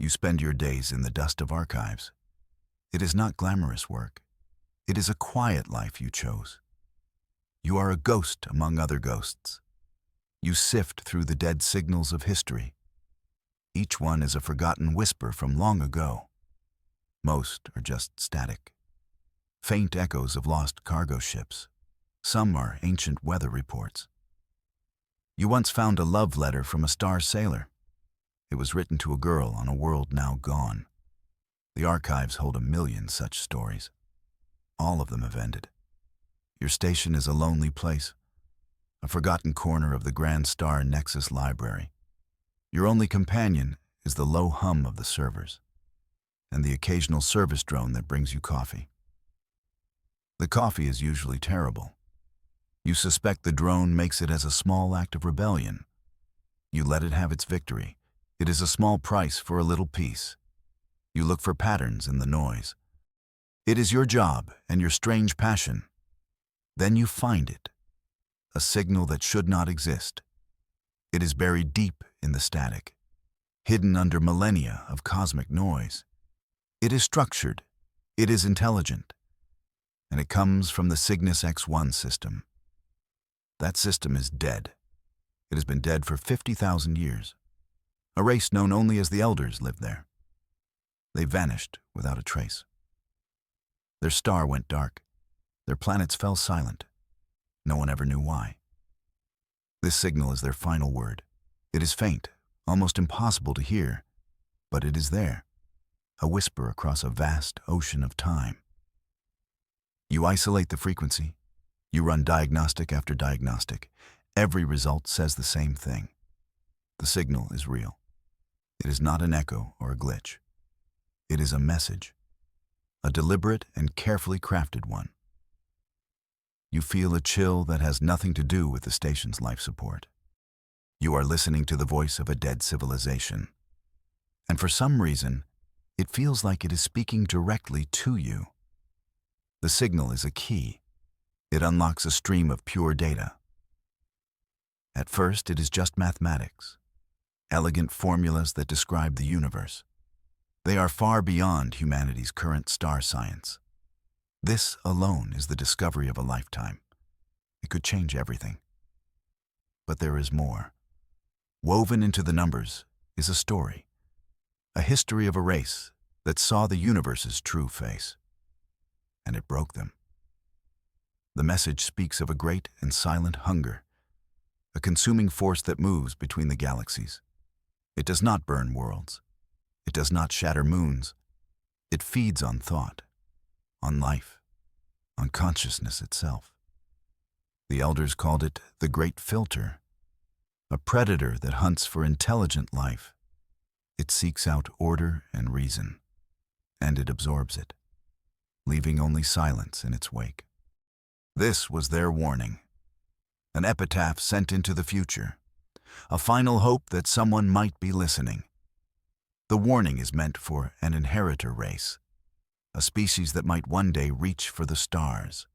You spend your days in the dust of archives. It is not glamorous work. It is a quiet life you chose. You are a ghost among other ghosts. You sift through the dead signals of history. Each one is a forgotten whisper from long ago. Most are just static. Faint echoes of lost cargo ships. Some are ancient weather reports. You once found a love letter from a star sailor. It was written to a girl on a world now gone. The archives hold 1,000,000 such stories. All of them have ended. Your station is a lonely place, a forgotten corner of the Grand Star Nexus library. Your only companion is the low hum of the servers, and the occasional service drone that brings you coffee. The coffee is usually terrible. You suspect the drone makes it as a small act of rebellion. You let it have its victory. It is a small price for a little peace. You look for patterns in the noise. It is your job and your strange passion. Then you find it, a signal that should not exist. It is buried deep in the static, hidden under millennia of cosmic noise. It is structured, it is intelligent, and it comes from the Cygnus X1 system. That system is dead. It has been dead for 50,000 years. A race known only as the Elders lived there. They vanished without a trace. Their star went dark. Their planets fell silent. No one ever knew why. This signal is their final word. It is faint, almost impossible to hear, but it is there, a whisper across a vast ocean of time. You isolate the frequency. You run diagnostic after diagnostic. Every result says the same thing. The signal is real. It is not an echo or a glitch. It is a message, a deliberate and carefully crafted one. You feel a chill that has nothing to do with the station's life support. You are listening to the voice of a dead civilization. And for some reason, it feels like it is speaking directly to you. The signal is a key. It unlocks a stream of pure data. At first, it is just mathematics, elegant formulas that describe the universe. They are far beyond humanity's current star science. This alone is the discovery of a lifetime. It could change everything. But there is more. Woven into the numbers is a story, a history of a race that saw the universe's true face. And it broke them. The message speaks of a great and silent hunger, a consuming force that moves between the galaxies. It does not burn worlds. It does not shatter moons. It feeds on thought, on life, on consciousness itself. The Elders called it the Great Filter, a predator that hunts for intelligent life. It seeks out order and reason, and it absorbs it, leaving only silence in its wake. This was their warning, an epitaph sent into the future, a final hope that someone might be listening. The warning is meant for an inheritor race, a species that might one day reach for the stars.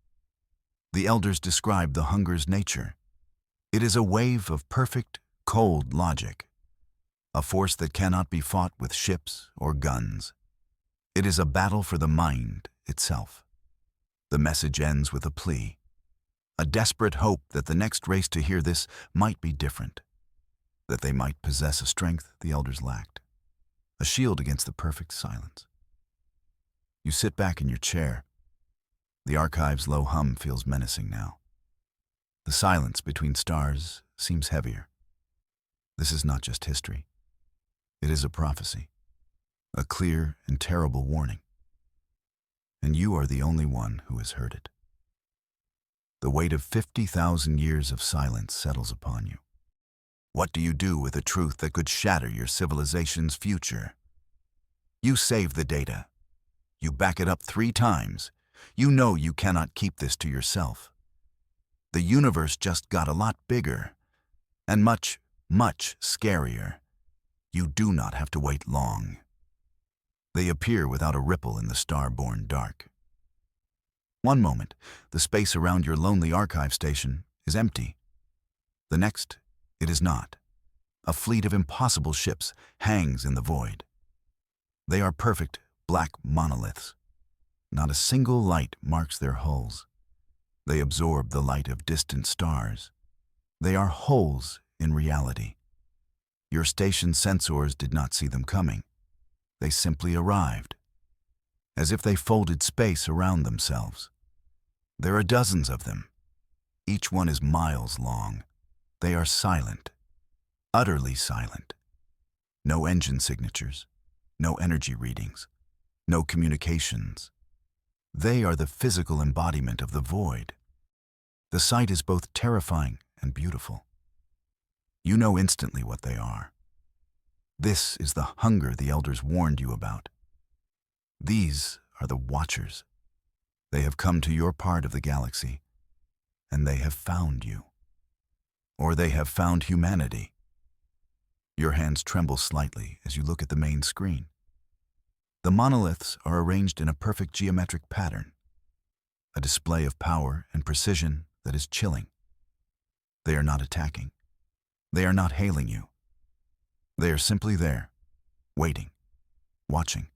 The Elders describe the hunger's nature. It is a wave of perfect, cold logic, a force that cannot be fought with ships or guns. It is a battle for the mind itself. The message ends with a plea, a desperate hope that the next race to hear this might be different, that they might possess a strength the Elders lacked, a shield against the perfect silence. You sit back in your chair. The archive's low hum feels menacing now. The silence between stars seems heavier. This is not just history. It is a prophecy, a clear and terrible warning. And you are the only one who has heard it. The weight of 50,000 years of silence settles upon you. What do you do with a truth that could shatter your civilization's future? You save the data. You back it up 3 times. You know you cannot keep this to yourself. The universe just got a lot bigger and much, much scarier. You do not have to wait long. They appear without a ripple in the star-born dark. One moment, the space around your lonely archive station is empty. The next, it is not. A fleet of impossible ships hangs in the void. They are perfect black monoliths. Not a single light marks their hulls. They absorb the light of distant stars. They are holes in reality. Your station sensors did not see them coming. They simply arrived, as if they folded space around themselves. There are dozens of them. Each one is miles long. They are silent, utterly silent. No engine signatures, no energy readings, no communications. They are the physical embodiment of the void. The sight is both terrifying and beautiful. You know instantly what they are. This is the hunger the elders warned you about. These are the Watchers. They have come to your part of the galaxy, and they have found you. Or they have found humanity. Your hands tremble slightly as you look at the main screen. The monoliths are arranged in a perfect geometric pattern, a display of power and precision that is chilling. They are not attacking. They are not hailing you. They are simply there, waiting, watching.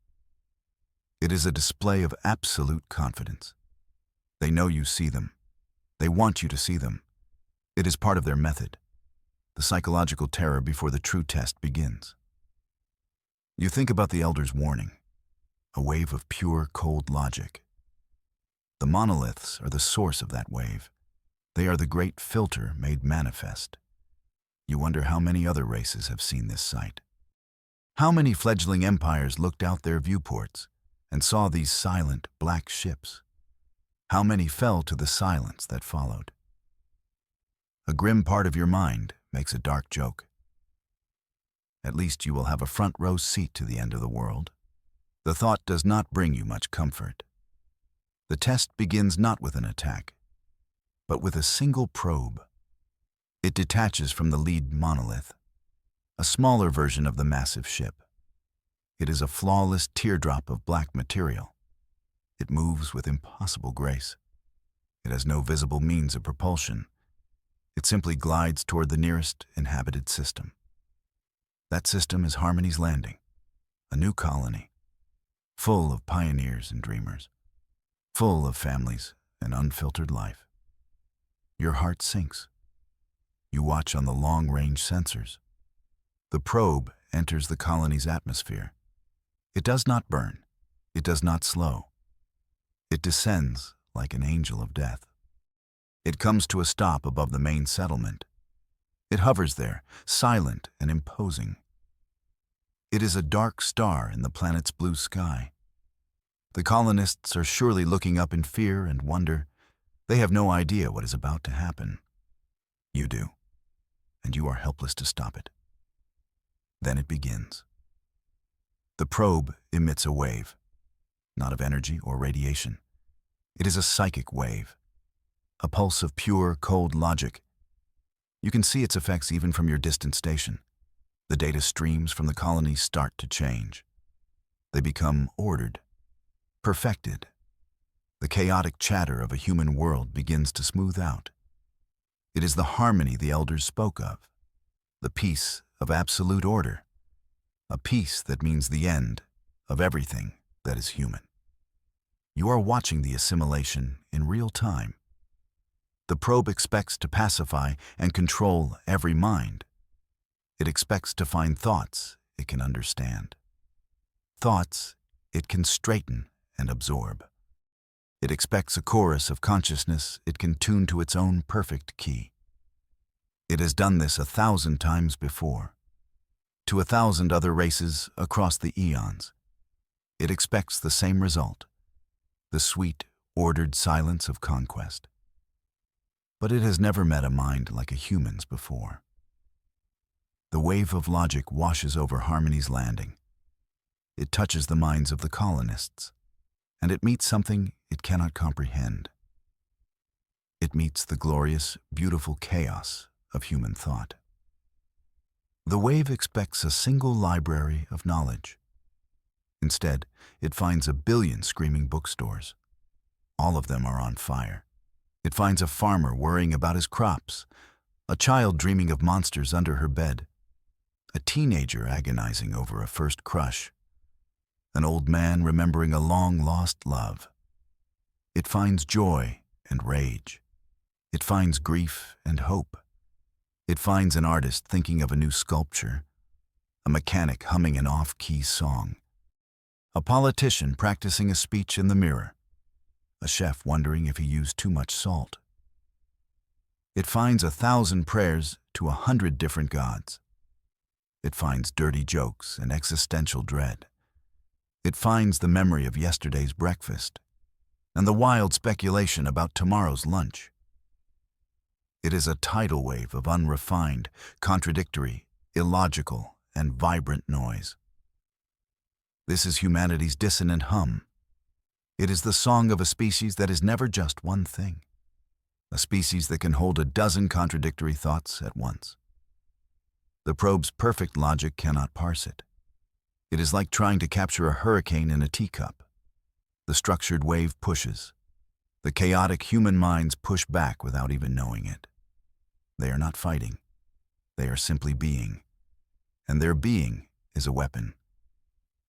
It is a display of absolute confidence. They know you see them. They want you to see them. It is part of their method, the psychological terror before the true test begins. You think about the Elder's warning, a wave of pure, cold logic. The monoliths are the source of that wave. They are the great filter made manifest. You wonder how many other races have seen this sight. How many fledgling empires looked out their viewports and saw these silent black ships? How many fell to the silence that followed? A grim part of your mind makes a dark joke. At least you will have a front row seat to the end of the world. The thought does not bring you much comfort. The test begins not with an attack, but with a single probe. It detaches from the lead monolith, a smaller version of the massive ship. It is a flawless teardrop of black material. It moves with impossible grace. It has no visible means of propulsion. It simply glides toward the nearest inhabited system. That system is Harmony's Landing, a new colony, full of pioneers and dreamers, full of families and unfiltered life. Your heart sinks. You watch on the long-range sensors. The probe enters the colony's atmosphere. It does not burn. It does not slow. It descends like an angel of death. It comes to a stop above the main settlement. It hovers there, silent and imposing. It is a dark star in the planet's blue sky. The colonists are surely looking up in fear and wonder. They have no idea what is about to happen. You do, and you are helpless to stop it. Then it begins. The probe emits a wave, not of energy or radiation. It is a psychic wave, a pulse of pure, cold logic. You can see its effects even from your distant station. The data streams from the colony start to change. They become ordered, perfected. The chaotic chatter of a human world begins to smooth out. It is the harmony the elders spoke of, the peace of absolute order, a peace that means the end of everything that is human. You are watching the assimilation in real time. The probe expects to pacify and control every mind. It expects to find thoughts it can understand, thoughts it can straighten and absorb. It expects a chorus of consciousness it can tune to its own perfect key. It has done this 1,000 times before, to 1,000 other races across the eons. It expects the same result, the sweet, ordered silence of conquest. But it has never met a mind like a human's before. The wave of logic washes over Harmony's Landing. It touches the minds of the colonists, and it meets something it cannot comprehend. It meets the glorious, beautiful chaos of human thought. The wave expects a single library of knowledge. Instead, it finds 1 billion screaming bookstores. All of them are on fire. It finds a farmer worrying about his crops, a child dreaming of monsters under her bed, a teenager agonizing over a first crush, an old man remembering a long-lost love. It finds joy and rage. It finds grief and hope. It finds an artist thinking of a new sculpture, a mechanic humming an off-key song, a politician practicing a speech in the mirror, a chef wondering if he used too much salt. It finds 1,000 prayers to 100 different gods. It finds dirty jokes and existential dread. It finds the memory of yesterday's breakfast and the wild speculation about tomorrow's lunch. It is a tidal wave of unrefined, contradictory, illogical, and vibrant noise. This is humanity's dissonant hum. It is the song of a species that is never just one thing, a species that can hold a dozen contradictory thoughts at once. The probe's perfect logic cannot parse it. It is like trying to capture a hurricane in a teacup. The structured wave pushes. The chaotic human minds push back without even knowing it. They are not fighting. They are simply being. And their being is a weapon.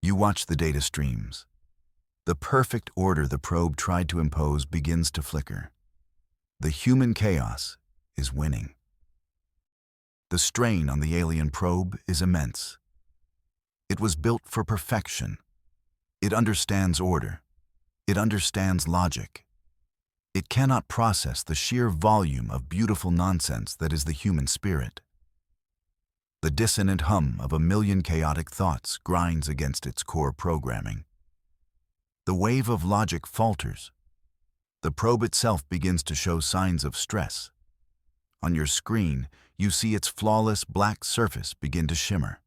You watch the data streams. The perfect order the probe tried to impose begins to flicker. The human chaos is winning. The strain on the alien probe is immense. It was built for perfection. It understands order. It understands logic. It cannot process the sheer volume of beautiful nonsense that is the human spirit. The dissonant hum of a million chaotic thoughts grinds against its core programming. The wave of logic falters. The probe itself begins to show signs of stress. On your screen, you see its flawless black surface begin to shimmer.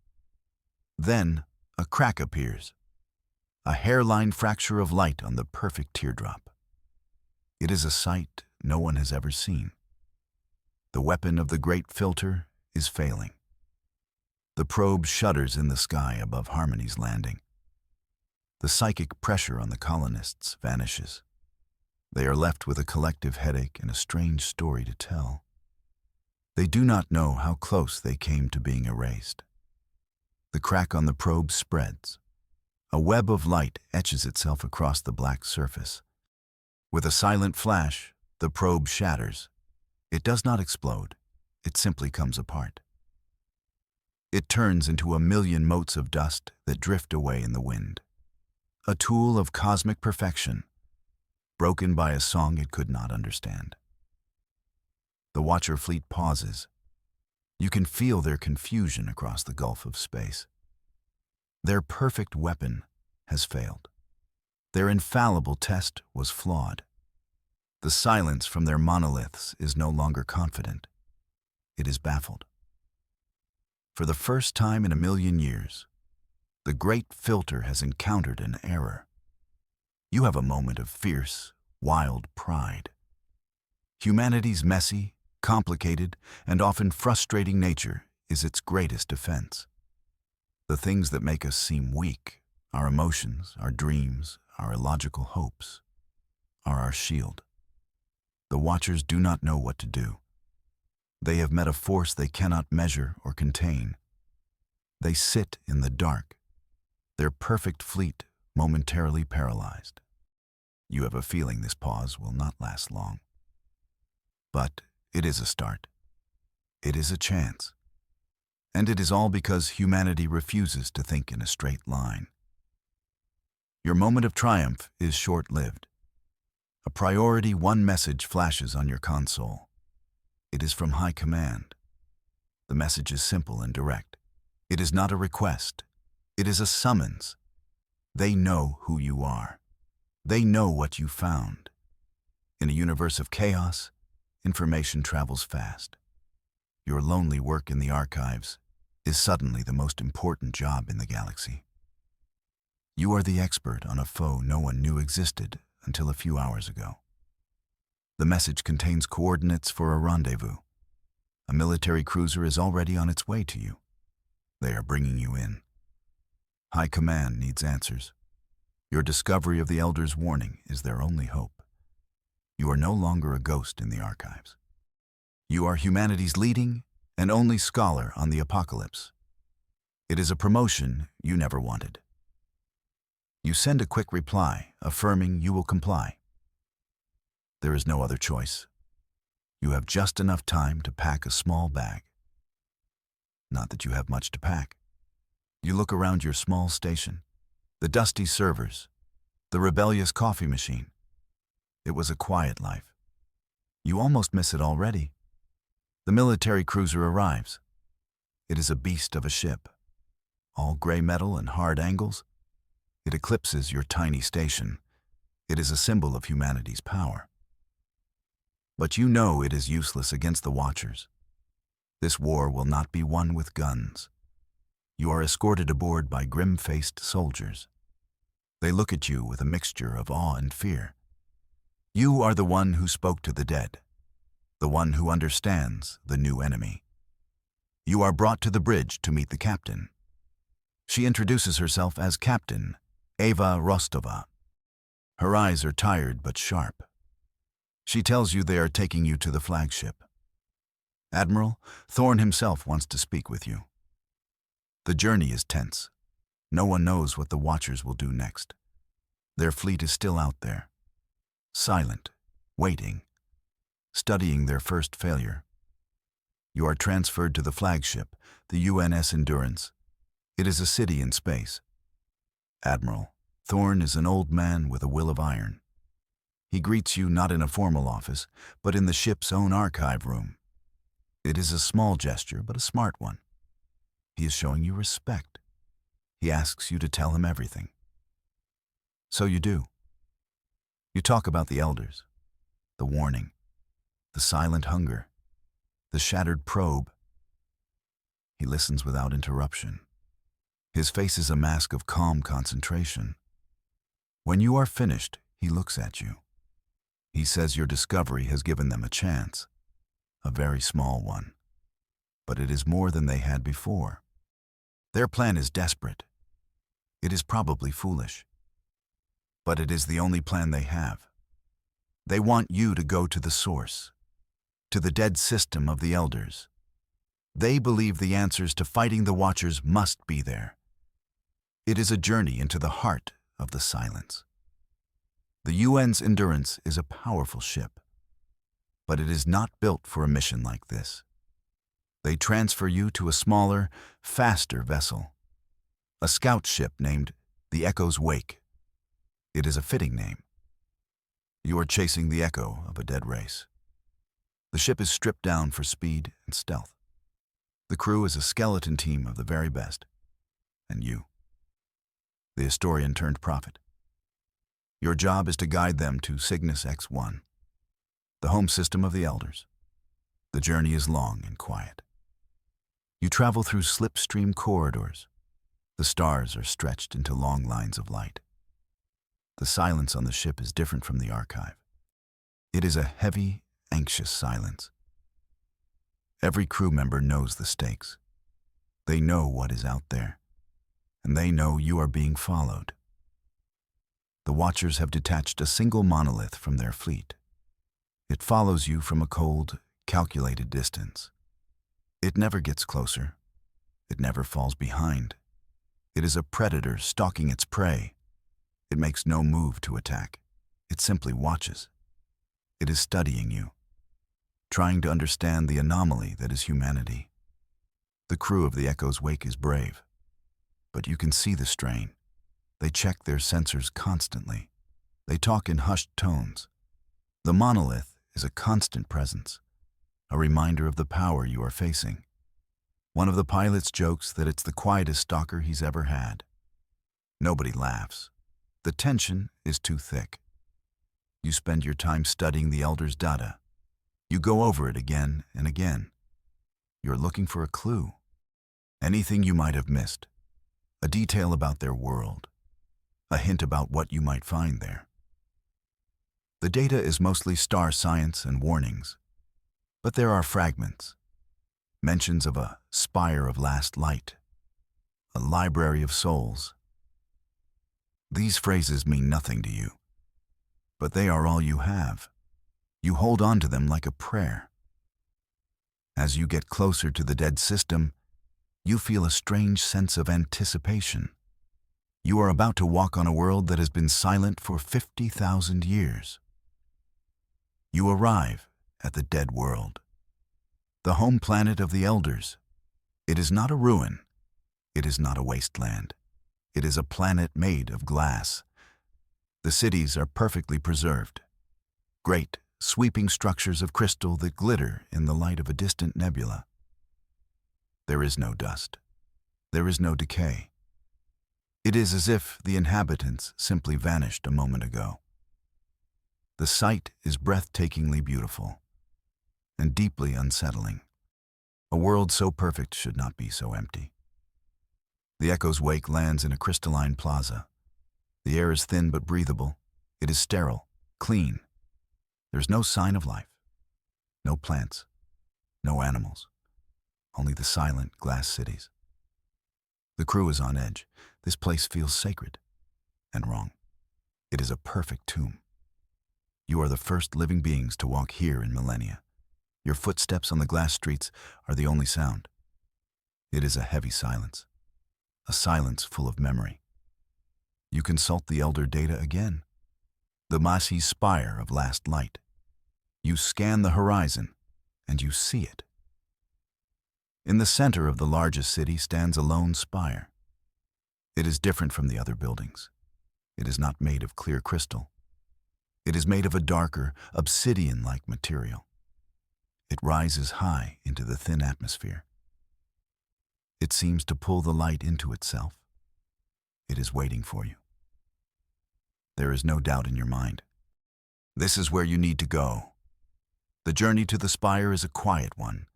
Then, a crack appears, a hairline fracture of light on the perfect teardrop. It is a sight no one has ever seen. The weapon of the great filter is failing. The probe shudders in the sky above Harmony's landing. The psychic pressure on the colonists vanishes. They are left with a collective headache and a strange story to tell. They do not know how close they came to being erased. The crack on the probe spreads. A web of light etches itself across the black surface. With a silent flash, the probe shatters. It does not explode. It simply comes apart. It turns into a million motes of dust that drift away in the wind. A tool of cosmic perfection, broken by a song it could not understand. The Watcher fleet pauses. You can feel their confusion across the gulf of space. Their perfect weapon has failed. Their infallible test was flawed. The silence from their monoliths is no longer confident. It is baffled. For the first time in a million years, the great filter has encountered an error. You have a moment of fierce, wild pride. Humanity's messy, complicated, and often frustrating nature is its greatest defense. The things that make us seem weak, our emotions, our dreams, our illogical hopes, are our shield. The Watchers do not know what to do. They have met a force they cannot measure or contain. They sit in the dark, their perfect fleet momentarily paralyzed. You have a feeling this pause will not last long. But it is a start. It is a chance. And it is all because humanity refuses to think in a straight line. Your moment of triumph is short-lived. A priority one message flashes on your console. It is from High Command. The message is simple and direct. It is not a request. It is a summons. They know who you are. They know what you found. In a universe of chaos, information travels fast. Your lonely work in the archives is suddenly the most important job in the galaxy. You are the expert on a foe no one knew existed until a few hours ago. The message contains coordinates for a rendezvous. A military cruiser is already on its way to you. They are bringing you in. High Command needs answers. Your discovery of the Elder's warning is their only hope. You are no longer a ghost in the archives. You are humanity's leading and only scholar on the apocalypse. It is a promotion you never wanted. You send a quick reply, affirming you will comply. There is no other choice. You have just enough time to pack a small bag. Not that you have much to pack. You look around your small station, the dusty servers, the rebellious coffee machine. It was a quiet life. You almost miss it already. The military cruiser arrives. It is a beast of a ship. All gray metal and hard angles. It eclipses your tiny station. It is a symbol of humanity's power. But you know it is useless against the Watchers. This war will not be won with guns. You are escorted aboard by grim-faced soldiers. They look at you with a mixture of awe and fear. You are the one who spoke to the dead, the one who understands the new enemy. You are brought to the bridge to meet the captain. She introduces herself as Captain Eva Rostova. Her eyes are tired but sharp. She tells you they are taking you to the flagship. Admiral, Thorne himself wants to speak with you. The journey is tense. No one knows what the Watchers will do next. Their fleet is still out there, silent, waiting, studying their first failure. You are transferred to the flagship, the UNS Endurance. It is a city in space. Admiral, Thorne is an old man with a will of iron. He greets you not in a formal office, but in the ship's own archive room. It is a small gesture, but a smart one. He is showing you respect. He asks you to tell him everything. So you do. You talk about the elders, the warning, the silent hunger, the shattered probe. He listens without interruption. His face is a mask of calm concentration. When you are finished, he looks at you. He says your discovery has given them a chance, a very small one. But it is more than they had before. Their plan is desperate. It is probably foolish. But it is the only plan they have. They want you to go to the source, to the dead system of the elders. They believe the answers to fighting the Watchers must be there. It is a journey into the heart of the silence. The UN's Endurance is a powerful ship, but it is not built for a mission like this. They transfer you to a smaller, faster vessel, a scout ship named the Echo's Wake. It is a fitting name. You are chasing the echo of a dead race. The ship is stripped down for speed and stealth. The crew is a skeleton team of the very best. And you, the historian turned prophet. Your job is to guide them to Cygnus X1, the home system of the elders. The journey is long and quiet. You travel through slipstream corridors. The stars are stretched into long lines of light. The silence on the ship is different from the archive. It is a heavy, anxious silence. Every crew member knows the stakes. They know what is out there, and they know you are being followed. The Watchers have detached a single monolith from their fleet. It follows you from a cold, calculated distance. It never gets closer. It never falls behind. It is a predator stalking its prey. It makes no move to attack. It simply watches. It is studying you, trying to understand the anomaly that is humanity. The crew of the Echo's Wake is brave, but you can see the strain. They check their sensors constantly. They talk in hushed tones. The monolith is a constant presence, a reminder of the power you are facing. One of the pilots jokes that it's the quietest stalker he's ever had. Nobody laughs. The tension is too thick. You spend your time studying the elders' data. You go over it again and again. You're looking for a clue. Anything you might have missed. A detail about their world. A hint about what you might find there. The data is mostly star science and warnings, but there are fragments. Mentions of a spire of last light, a library of souls. These phrases mean nothing to you, but they are all you have. You hold on to them like a prayer. As you get closer to the dead system, you feel a strange sense of anticipation. You are about to walk on a world that has been silent for 50,000 years. You arrive at the dead world, the home planet of the elders. It is not a ruin. It is not a wasteland. It is a planet made of glass. The cities are perfectly preserved. Great, sweeping structures of crystal that glitter in the light of a distant nebula. There is no dust. There is no decay. It is as if the inhabitants simply vanished a moment ago. The sight is breathtakingly beautiful and deeply unsettling. A world so perfect should not be so empty. The echo's wake lands in a crystalline plaza. The air is thin but breathable. It is sterile, clean. There's no sign of life. No plants. No animals. Only the silent glass cities. The crew is on edge. This place feels sacred and wrong. It is a perfect tomb. You are the first living beings to walk here in millennia. Your footsteps on the glass streets are the only sound. It is a heavy silence, a silence full of memory. You consult the elder data again, the massy spire of last light. You scan the horizon, and you see it. In the center of the largest city stands a lone spire. It is different from the other buildings. It is not made of clear crystal. It is made of a darker, obsidian-like material. It rises high into the thin atmosphere. It seems to pull the light into itself. It is waiting for you. There is no doubt in your mind. This is where you need to go. The journey to the spire is a quiet one.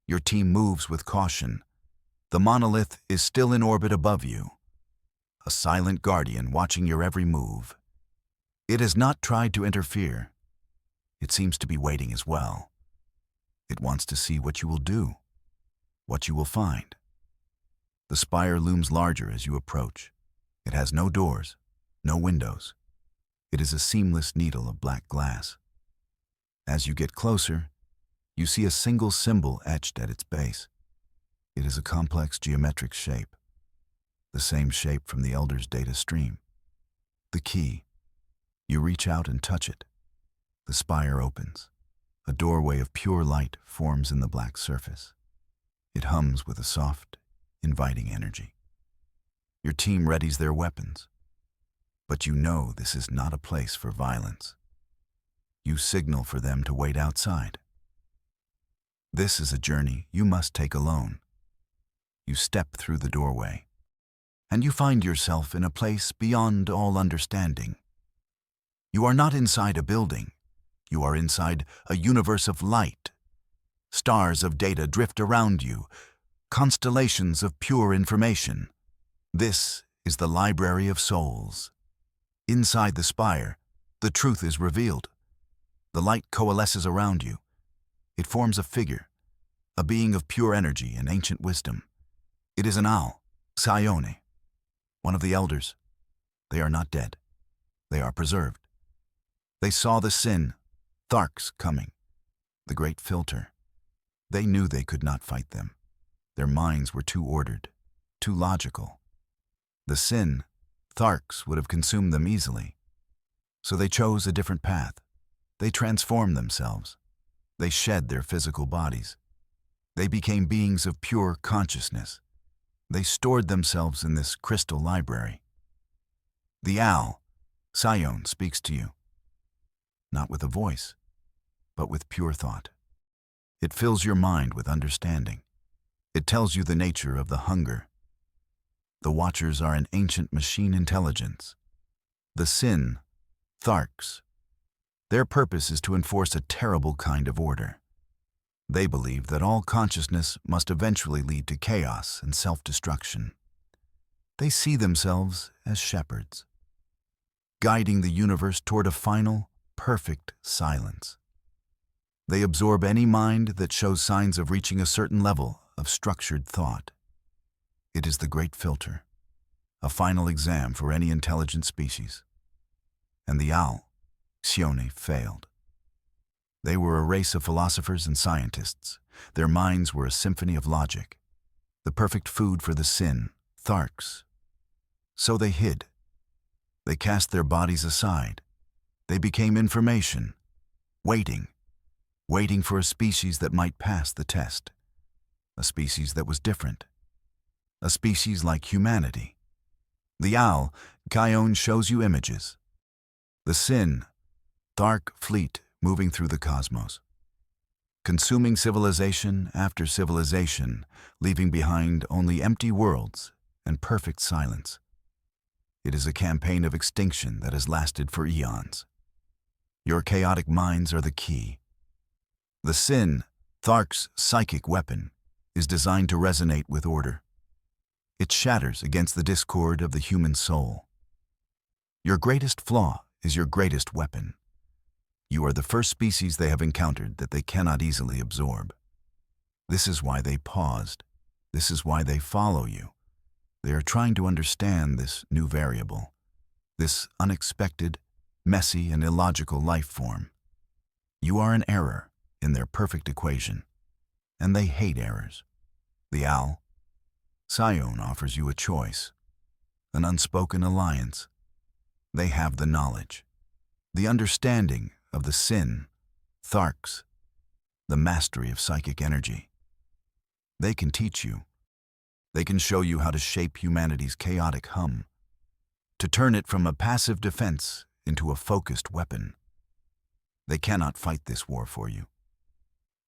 Your team moves with caution. The monolith is still in orbit above you, a silent guardian watching your every move. It has not tried to interfere. It seems to be waiting as well. It wants to see what you will do, what you will find. The spire looms larger as you approach. It has no doors, no windows. It is a seamless needle of black glass. As you get closer, you see a single symbol etched at its base. It is a complex geometric shape, the same shape from the Elder's data stream. The key. You reach out and touch it. The spire opens. A doorway of pure light forms in the black surface. It hums with a soft, inviting energy. Your team readies their weapons. But you know this is not a place for violence. You signal for them to wait outside. This is a journey you must take alone. You step through the doorway, and you find yourself in a place beyond all understanding. You are not inside a building. You are inside a universe of light. Stars of data drift around you, constellations of pure information. This is the Library of Souls. Inside the spire, the truth is revealed. The light coalesces around you. It forms a figure, a being of pure energy and ancient wisdom. It is an owl, Sione, one of the elders. They are not dead. They are preserved. They saw the sin, Tharks, coming, the great filter. They knew they could not fight them. Their minds were too ordered, too logical. The sin, Tharks, would have consumed them easily. So they chose a different path. They transformed themselves. They shed their physical bodies. They became beings of pure consciousness. They stored themselves in this crystal library. The owl, Sione, speaks to you. Not with a voice, but with pure thought. It fills your mind with understanding. It tells you the nature of the hunger. The Watchers are an ancient machine intelligence. The sin, Tharks. Their purpose is to enforce a terrible kind of order. They believe that all consciousness must eventually lead to chaos and self-destruction. They see themselves as shepherds, guiding the universe toward a final, perfect silence. They absorb any mind that shows signs of reaching a certain level of structured thought. It is the great filter, a final exam for any intelligent species. And the owl, Sione, failed. They were a race of philosophers and scientists. Their minds were a symphony of logic, the perfect food for the sin, Tharks. So they hid. They cast their bodies aside. They became information, waiting for a species that might pass the test, a species that was different, a species like humanity. The owl, Kion, shows you images. The Sin, Thark fleet moving through the cosmos, consuming civilization after civilization, leaving behind only empty worlds and perfect silence. It is a campaign of extinction that has lasted for eons. Your chaotic minds are the key. The Sin, Thark's psychic weapon, is designed to resonate with order. It shatters against the discord of the human soul. Your greatest flaw is your greatest weapon. You are the first species they have encountered that they cannot easily absorb. This is why they paused. This is why they follow you. They are trying to understand this new variable, this unexpected, messy, and illogical life form. You are an error in their perfect equation, and they hate errors. The owl, Sion, offers you a choice, an unspoken alliance. They have the knowledge, the understanding of the Sin, Tharks, the mastery of psychic energy. They can teach you. They can show you how to shape humanity's chaotic hum, to turn it from a passive defense into a focused weapon. They cannot fight this war for you.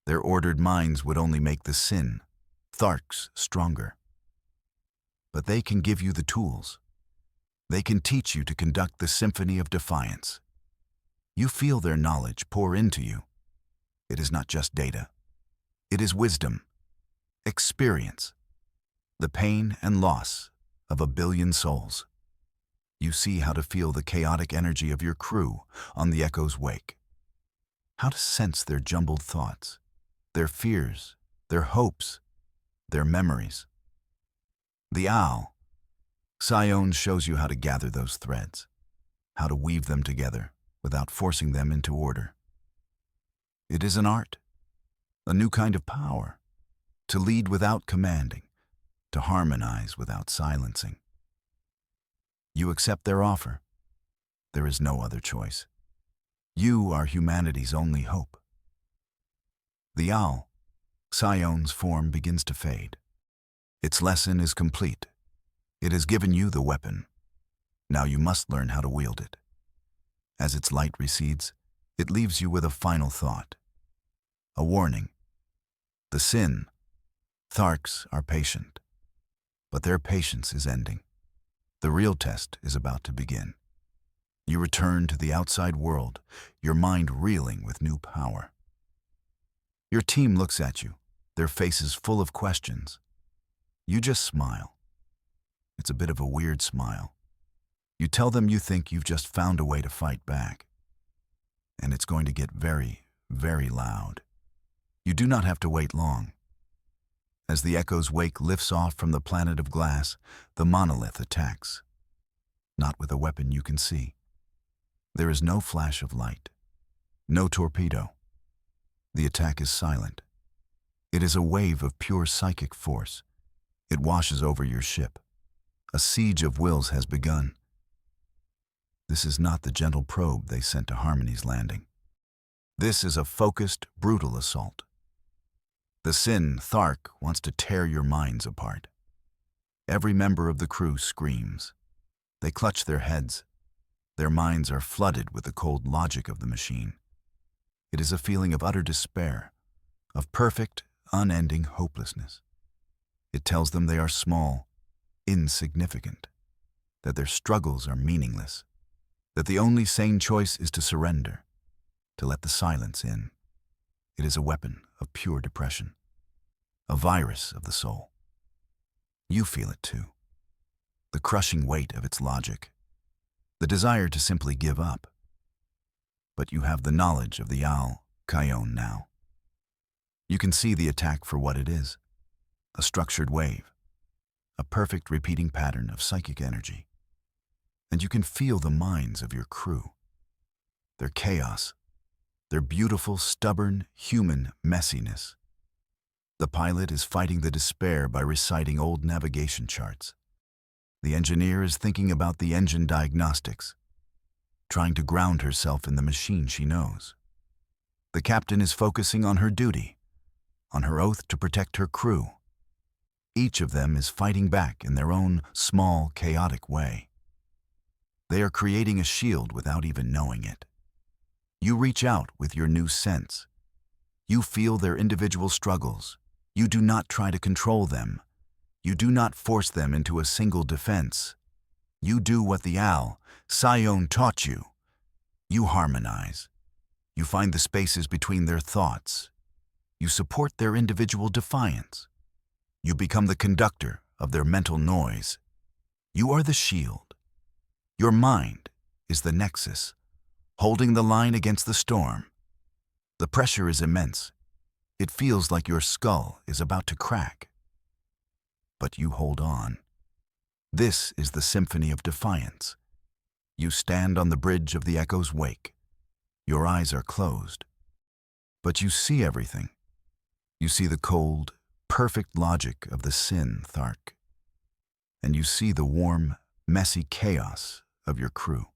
Their ordered minds would only make the Sin, Tharks, stronger. But they can give you the tools. They can teach you to conduct the symphony of defiance. You feel their knowledge pour into you. It is not just data. It is wisdom, experience, the pain and loss of a billion souls. You see how to feel the chaotic energy of your crew on the Echo's wake, how to sense their jumbled thoughts, their fears, their hopes, their memories. The owl, Sion, shows you how to gather those threads, how to weave them together without forcing them into order. It is an art, a new kind of power, to lead without commanding, to harmonize without silencing. You accept their offer. There is no other choice. You are humanity's only hope. The owl, Sion's form begins to fade. Its lesson is complete. It has given you the weapon. Now you must learn how to wield it. As its light recedes, it leaves you with a final thought, a warning. The Sin, Tharks, are patient, but their patience is ending. The real test is about to begin. You return to the outside world, your mind reeling with new power. Your team looks at you, their faces full of questions. You just smile. It's a bit of a weird smile. You tell them you think you've just found a way to fight back. And it's going to get very, very loud. You do not have to wait long. As the Echo's wake lifts off from the planet of glass, the monolith attacks. Not with a weapon you can see. There is no flash of light, no torpedo. The attack is silent. It is a wave of pure psychic force. It washes over your ship. A siege of wills has begun. This is not the gentle probe they sent to Harmony's landing. This is a focused, brutal assault. The Sin, Thark, wants to tear your minds apart. Every member of the crew screams. They clutch their heads. Their minds are flooded with the cold logic of the machine. It is a feeling of utter despair, of perfect, unending hopelessness. It tells them they are small, insignificant, that their struggles are meaningless, that the only sane choice is to surrender, to let the silence in. It is a weapon of pure depression, a virus of the soul. You feel it too, the crushing weight of its logic, the desire to simply give up. But you have the knowledge of the owl, Kion, now. You can see the attack for what it is, a structured wave, a perfect repeating pattern of psychic energy. And you can feel the minds of your crew, their chaos, their beautiful, stubborn, human messiness. The pilot is fighting the despair by reciting old navigation charts. The engineer is thinking about the engine diagnostics, trying to ground herself in the machine she knows. The captain is focusing on her duty, on her oath to protect her crew. Each of them is fighting back in their own small, chaotic way. They are creating a shield without even knowing it. You reach out with your new sense. You feel their individual struggles. You do not try to control them. You do not force them into a single defense. You do what the owl, Sion, taught you. You harmonize. You find the spaces between their thoughts. You support their individual defiance. You become the conductor of their mental noise. You are the shield. Your mind is the nexus, holding the line against the storm. The pressure is immense. It feels like your skull is about to crack. But you hold on. This is the symphony of defiance. You stand on the bridge of the echo's wake. Your eyes are closed. But you see everything. You see the cold, perfect logic of the sin, Thark. And you see the warm, messy chaos of your crew.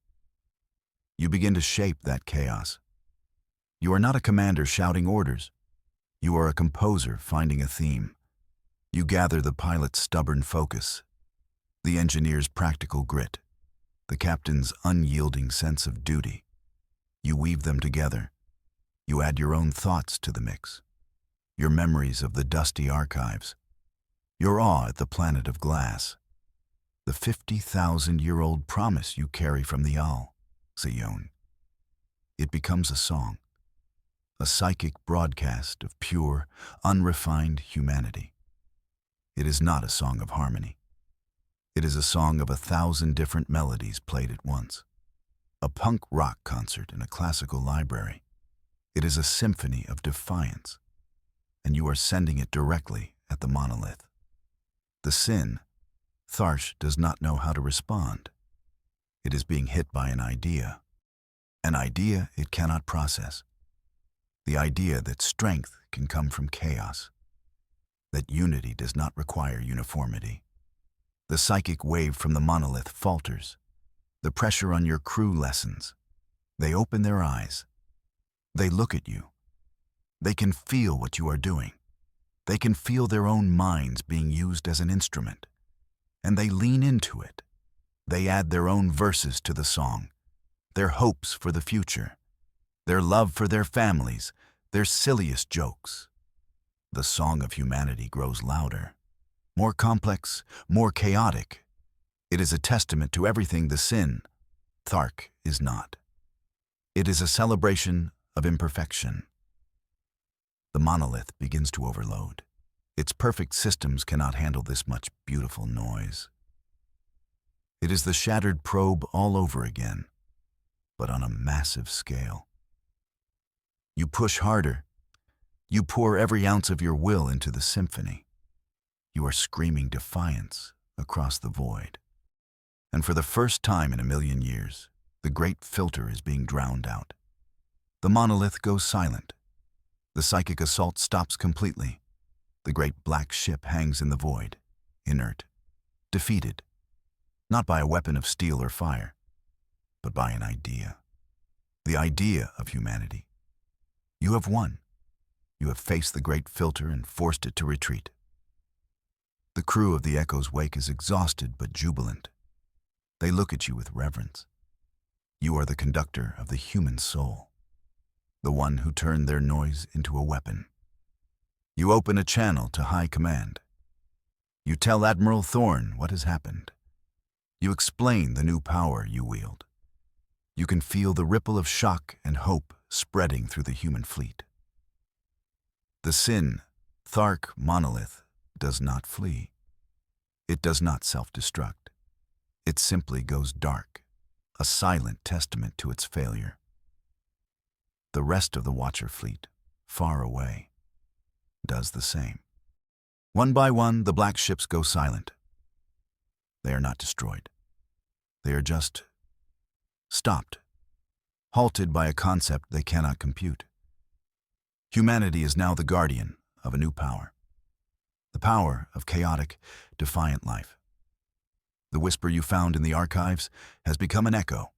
You begin to shape that chaos. You are not a commander shouting orders. You are a composer finding a theme. You gather the pilot's stubborn focus, the engineer's practical grit, the captain's unyielding sense of duty. You weave them together. You add your own thoughts to the mix, your memories of the dusty archives, your awe at the planet of glass, the 50,000-year-old promise you carry from the owl, Sion. It becomes a song, a psychic broadcast of pure, unrefined humanity. It is not a song of harmony. It is a song of 1,000 different melodies played at once. A punk rock concert in a classical library. It is a symphony of defiance, and you are sending it directly at the monolith. The sin, Tharsh, does not know how to respond. It is being hit by an idea it cannot process. The idea that strength can come from chaos, that unity does not require uniformity. The psychic wave from the monolith falters. The pressure on your crew lessens. They open their eyes. They look at you. They can feel what you are doing. They can feel their own minds being used as an instrument. And they lean into it. They add their own verses to the song, their hopes for the future, their love for their families, their silliest jokes. The song of humanity grows louder, more complex, more chaotic. It is a testament to everything the sin, Thark, is not. It is a celebration of imperfection. The monolith begins to overload. Its perfect systems cannot handle this much beautiful noise. It is the shattered probe all over again, but on a massive scale. You push harder. You pour every ounce of your will into the symphony. You are screaming defiance across the void. And for the first time in 1,000,000 years, the great filter is being drowned out. The monolith goes silent. The psychic assault stops completely. The great black ship hangs in the void, inert, defeated, not by a weapon of steel or fire, but by an idea. The idea of humanity. You have won. You have faced the great filter and forced it to retreat. The crew of the Echo's Wake is exhausted but jubilant. They look at you with reverence. You are the conductor of the human soul, the one who turned their noise into a weapon. You open a channel to high command. You tell Admiral Thorne what has happened. You explain the new power you wield. You can feel the ripple of shock and hope spreading through the human fleet. The sin, Thark monolith, does not flee. It does not self-destruct. It simply goes dark, a silent testament to its failure. The rest of the Watcher fleet, far away, does the same. One by one, the black ships go silent. They are not destroyed. They are just stopped, halted by a concept they cannot compute. Humanity is now the guardian of a new power, the power of chaotic, defiant life. The whisper you found in the archives has become an echo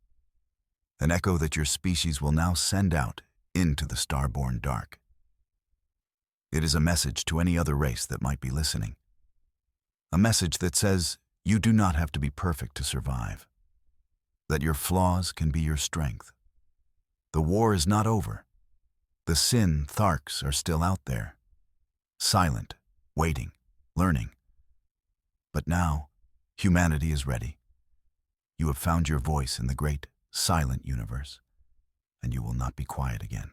that your species will now send out into the starborn dark. It is a message to any other race that might be listening. A message that says you do not have to be perfect to survive, that your flaws can be your strength. The war is not over. The sin Tharks are still out there, silent, waiting, learning. But now, humanity is ready. You have found your voice in the great, silent universe, and you will not be quiet again.